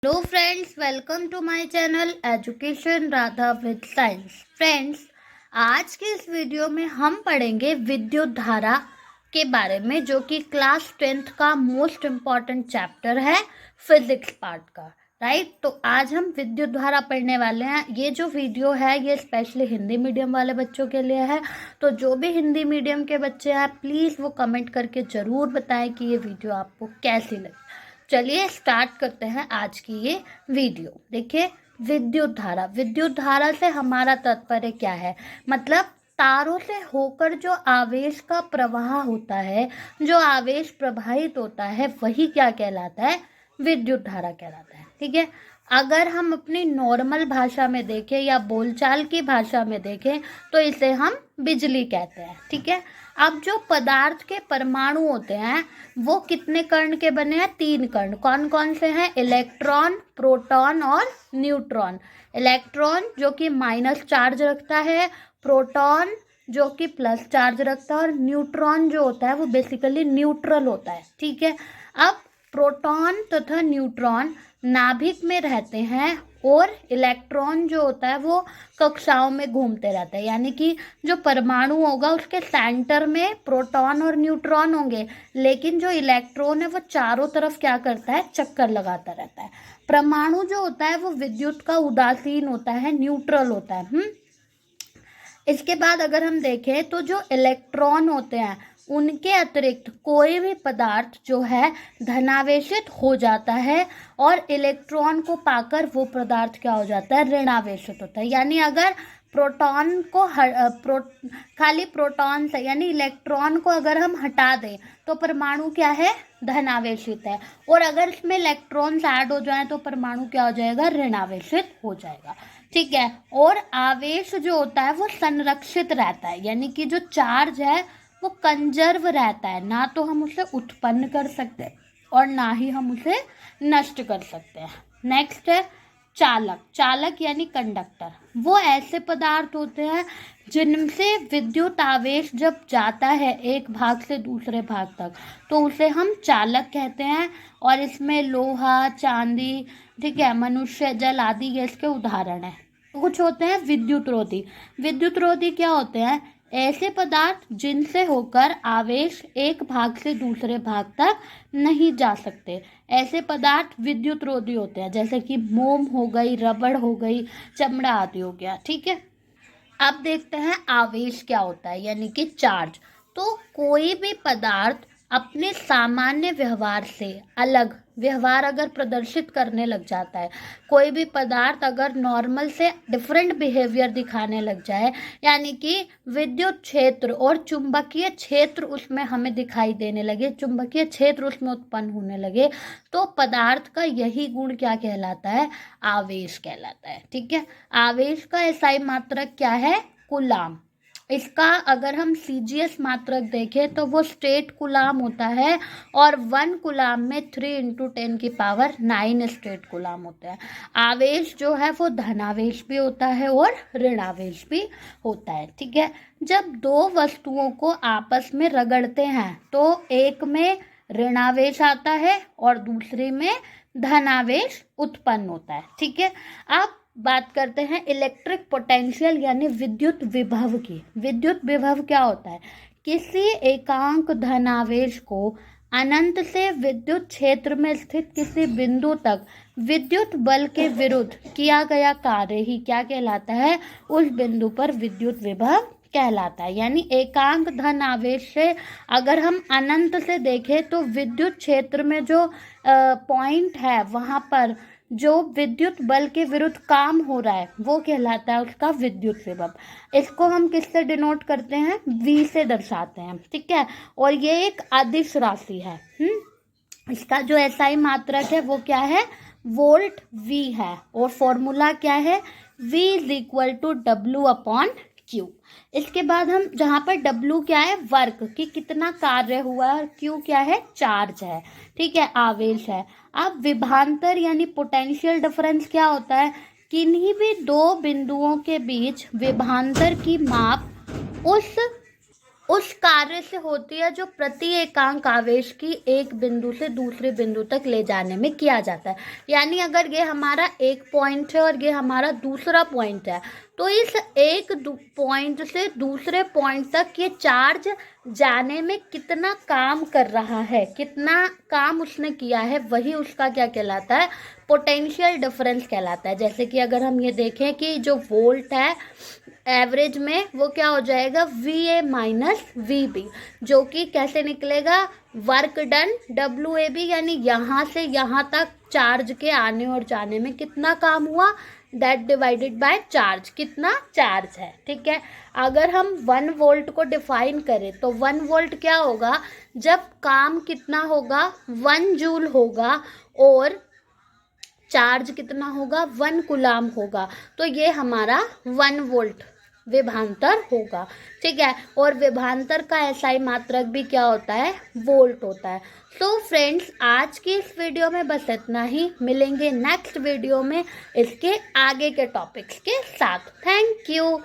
Hello friends, welcome to my channel education Radha with science. Friends, आज के इस video में हम पढ़ेंगे विद्युत धारा के बारे में, जो कि क्लास 10th का मोस्ट इम्पॉर्टेंट चैप्टर है फिजिक्स पार्ट का। राइट, तो आज हम विद्युत धारा पढ़ने वाले हैं। ये जो वीडियो है ये स्पेशली हिंदी मीडियम वाले बच्चों के लिए है। तो जो भी हिंदी मीडियम के बच्चे हैं प्लीज़ वो कमेंट करके ज़रूर बताएं कि ये वीडियो आपको कैसी लगी। चलिए स्टार्ट करते हैं आज की ये वीडियो। देखिए, विद्युत धारा से हमारा तात्पर्य क्या है? मतलब तारों से होकर जो आवेश का प्रवाह होता है, जो आवेश प्रवाहित होता है, वही क्या कहलाता है? विद्युत धारा कहलाता है। ठीक है, अगर हम अपनी नॉर्मल भाषा में देखें या बोलचाल की भाषा में देखें तो इसे हम बिजली कहते हैं। ठीक है, अब जो पदार्थ के परमाणु होते हैं वो कितने कण के बने हैं? 3 कण। कौन कौन से हैं? इलेक्ट्रॉन, प्रोटॉन और न्यूट्रॉन। इलेक्ट्रॉन जो कि माइनस चार्ज रखता है, प्रोटॉन जो कि प्लस चार्ज रखता है, और न्यूट्रॉन जो होता है वो बेसिकली न्यूट्रल होता है। ठीक है, अब प्रोटॉन तथा न्यूट्रॉन नाभिक में रहते हैं और इलेक्ट्रॉन जो होता है वो कक्षाओं में घूमते रहता है। यानी कि जो परमाणु होगा उसके सेंटर में प्रोटॉन और न्यूट्रॉन होंगे, लेकिन जो इलेक्ट्रॉन है वो चारों तरफ क्या करता है? चक्कर लगाता रहता है। परमाणु जो होता है वो विद्युत का उदासीन होता है, न्यूट्रल होता है। इसके बाद अगर हम देखें तो जो इलेक्ट्रॉन होते हैं उनके अतिरिक्त कोई भी पदार्थ जो है धनावेशित हो जाता है, और इलेक्ट्रॉन को पाकर वो पदार्थ क्या हो जाता है? ऋणावेशित होता है। यानी अगर प्रोटॉन को खाली प्रोटॉन से यानी इलेक्ट्रॉन को अगर हम हटा दें तो परमाणु क्या है? धनावेशित है, और अगर इसमें इलेक्ट्रॉन्स ऐड हो जाए तो परमाणु क्या हो जाएगा? ऋणावेशित हो जाएगा। ठीक है, और आवेश जो होता है वो संरक्षित रहता है, यानी कि जो चार्ज है वो कंजर्व रहता है। ना तो हम उसे उत्पन्न कर सकते हैं और ना ही हम उसे नष्ट कर सकते हैं। नेक्स्ट है चालक। चालक यानी कंडक्टर। वो ऐसे पदार्थ होते हैं जिनसे विद्युत आवेश जब जाता है एक भाग से दूसरे भाग तक तो उसे हम चालक कहते हैं। और इसमें लोहा, चांदी, ठीक है, मनुष्य, जल आदि ये इसके उदाहरण हैं। कुछ होते हैं विद्युत रोधी। विद्युत रोधी क्या होते हैं? ऐसे पदार्थ जिनसे होकर आवेश एक भाग से दूसरे भाग तक नहीं जा सकते, ऐसे पदार्थ विद्युत रोधी होते हैं। जैसे कि मोम हो गई, रबड़ हो गई, चमड़ा आदि हो गया। ठीक है, अब देखते हैं आवेश क्या होता है, यानी कि चार्ज। तो कोई भी पदार्थ अपने सामान्य व्यवहार से अलग व्यवहार अगर प्रदर्शित करने लग जाता है, कोई भी पदार्थ अगर नॉर्मल से डिफरेंट बिहेवियर दिखाने लग जाए, यानी कि विद्युत क्षेत्र और चुंबकीय क्षेत्र उसमें हमें दिखाई देने लगे, चुंबकीय क्षेत्र उसमें उत्पन्न होने लगे, तो पदार्थ का यही गुण क्या कहलाता है? आवेश कहलाता है। ठीक है, आवेश का एसआई मात्रक क्या है? कूलाम। इसका अगर हम सीजीएस मात्रक देखें तो वो स्टेट कूलाम होता है, और 1 कूलाम में 3 × 10⁹ स्टेट कूलाम होते हैं। आवेश जो है वो धनावेश भी होता है और ऋणावेश भी होता है। ठीक है, जब दो वस्तुओं को आपस में रगड़ते हैं तो एक में ऋणावेश आता है और दूसरे में धनावेश उत्पन्न होता है। ठीक है, अब बात करते हैं इलेक्ट्रिक पोटेंशियल यानी विद्युत विभव की। विद्युत विभव क्या होता है? किसी एकांक धनावेश को अनंत से विद्युत क्षेत्र में स्थित किसी बिंदु तक विद्युत बल के विरुद्ध किया गया कार्य ही क्या कहलाता है? उस बिंदु पर विद्युत विभव कहलाता है। यानी एकांक धन आवेश से अगर हम अनंत से देखें तो विद्युत क्षेत्र में जो पॉइंट है वहाँ पर जो विद्युत बल के विरुद्ध काम हो रहा है वो कहलाता है उसका विद्युत विभव। इसको हम किससे डिनोट करते हैं? V से दर्शाते हैं। ठीक है, और ये एक अदिश राशि है। इसका जो एसआई मात्रक है वो क्या है? वोल्ट V है, और फॉर्मूला क्या है? V = W/Q। इसके बाद हम जहाँ पर W क्या है? वर्क, कि कितना कार्य हुआ, और Q क्या है? चार्ज है। ठीक है, आवेश है। अब विभवांतर यानी पोटेंशियल डिफरेंस क्या होता है? किन्हीं भी दो बिंदुओं के बीच विभवांतर की माप उस उस कार्य से होती है जो प्रति एकांक आवेश की एक बिंदु से दूसरे बिंदु तक ले जाने में किया जाता है। यानी अगर ये हमारा एक पॉइंट है और ये हमारा दूसरा पॉइंट है, तो इस एक पॉइंट से दूसरे पॉइंट तक ये चार्ज जाने में कितना काम कर रहा है, कितना काम उसने किया है, वही उसका क्या कहलाता है, पोटेंशियल डिफरेंस कहलाता है। जैसे कि अगर हम ये देखें कि जो वोल्ट है एवरेज में, वो क्या हो जाएगा, VA माइनस VB, जो कि कैसे निकलेगा, वर्क डन WAB, यानी यहाँ से यहाँ तक चार्ज के आने और जाने में कितना काम हुआ, दैट डिवाइडेड बाय चार्ज, कितना चार्ज है। ठीक है, अगर हम 1 वोल्ट को डिफाइन करें तो 1 वोल्ट क्या होगा, जब काम कितना होगा, 1 जूल होगा और चार्ज कितना होगा, 1 कूलाम होगा, तो ये हमारा 1 वोल्ट विभवांतर होगा। ठीक है, और विभवांतर का SI मात्रक भी क्या होता है, वोल्ट होता है। सो फ्रेंड्स, आज की इस वीडियो में बस इतना ही, मिलेंगे नेक्स्ट वीडियो में इसके आगे के टॉपिक्स के साथ। Thank you.